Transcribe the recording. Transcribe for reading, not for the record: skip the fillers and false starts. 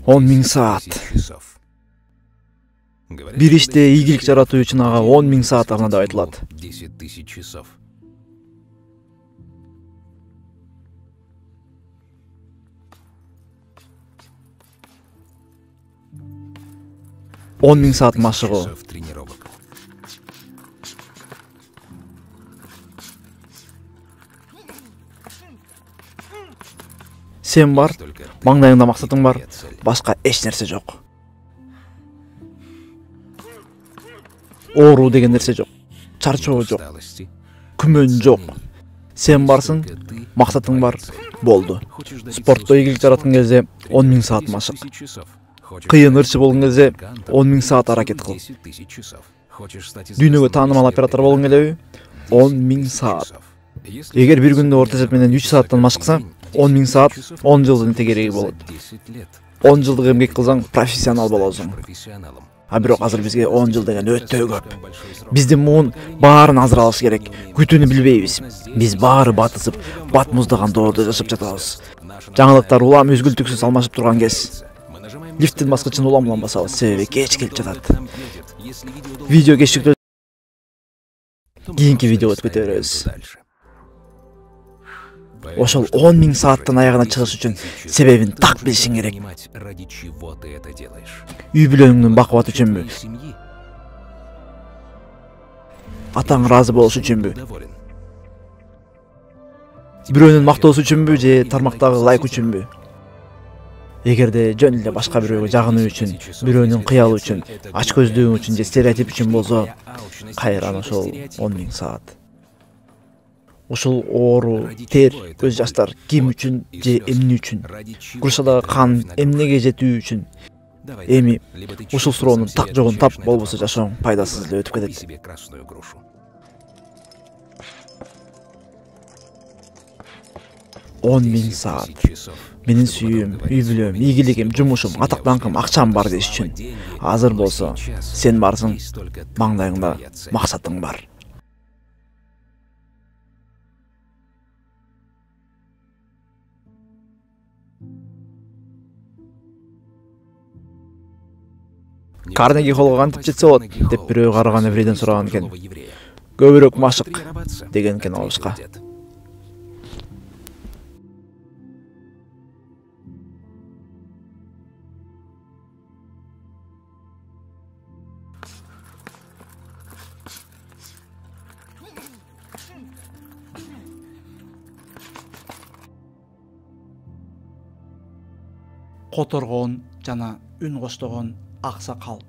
10.000 saat. Bir иште ийгилик жаратуу үчүн ага 10.000 саат арна деп айтылат. 10 тысяч часов. 10.000 saat машыгуу. Часов тренировок. Сен бар, маңдайыңда максатың бар, башка эч нерсе жок. Оору деген нерсе жок, чарчоо жок, Усталости. күмөн жок. Сен барсың, максатың бар, болду. Спортто ийгилик жараткан кезде 10.000 saat машык. Кыйын ырчы болгон кезде 10.000 saat аракет кыл. Дүйнөгө таанымал оператор болгоң келеби? 10.000 saat. Эгер бир күндө орто эсеп менен 3 сааттан машыкса, 10.000 saat 10 жылдын тегереги болот. 10 жылдык эмгек кылсаң профессионал болосуң. А бирок азыр бизге 10 жыл деген өтө көп. Биздин муун баарын азыр алыш керек. Күтүүнү билбейбиз. Биз баары батысып, бат муздаган доордо жашап жатабыз. Жаңылыктар улам үзгүлтүксүз алмашып турган кез. Лифттин баскычын улам басабыз, себеби кеч келип жатат. Видео кечиктөө кийинки видеого өтүп кете беребиз. Ошол 10.000 saаттын аягына чыгыш үчүн себебин так билишиң керек. Ради чего ты это делаешь? Үй бүлөңдүн бакубат үчүнбү? Для семьи? Атаң ыраазы болуш үчүнбү? Доволен. Бирөөнүн мактоосу үчүнбү же тармактагы лайк үчүнбү? Эгерде жөн эле башка бирөөгө жагынуу үчүн, бирөөнүн кыялы үчүн, ачкөздүгүң үчүн же стереотип үчүн болсо, кайран ошол 10.000 saat. Ушул оору, тер, көз жаштар ким үчүн же эмне үчүн? Куршадагы кан эмнеге жетүү үчүн? Эми ушул суроонун так жогун тап, болбосо жашооң пайдасыз эле өтүп Купи кетет. себе красную грушу. 10.000 saat. Менин сүйүүм, үй бүлөм, ийгилигим, жумушум, атак даңкым, акчам бар деш үчүн. Азыр болсо сен барсың, маңдайыңда максатың бар. Карнеги холго кантип жетсе болот деп бирөө караган еврейден сураган экен. Көбүрөөк машык деген экен алышка. Которгон жана үн коштогон аксакал.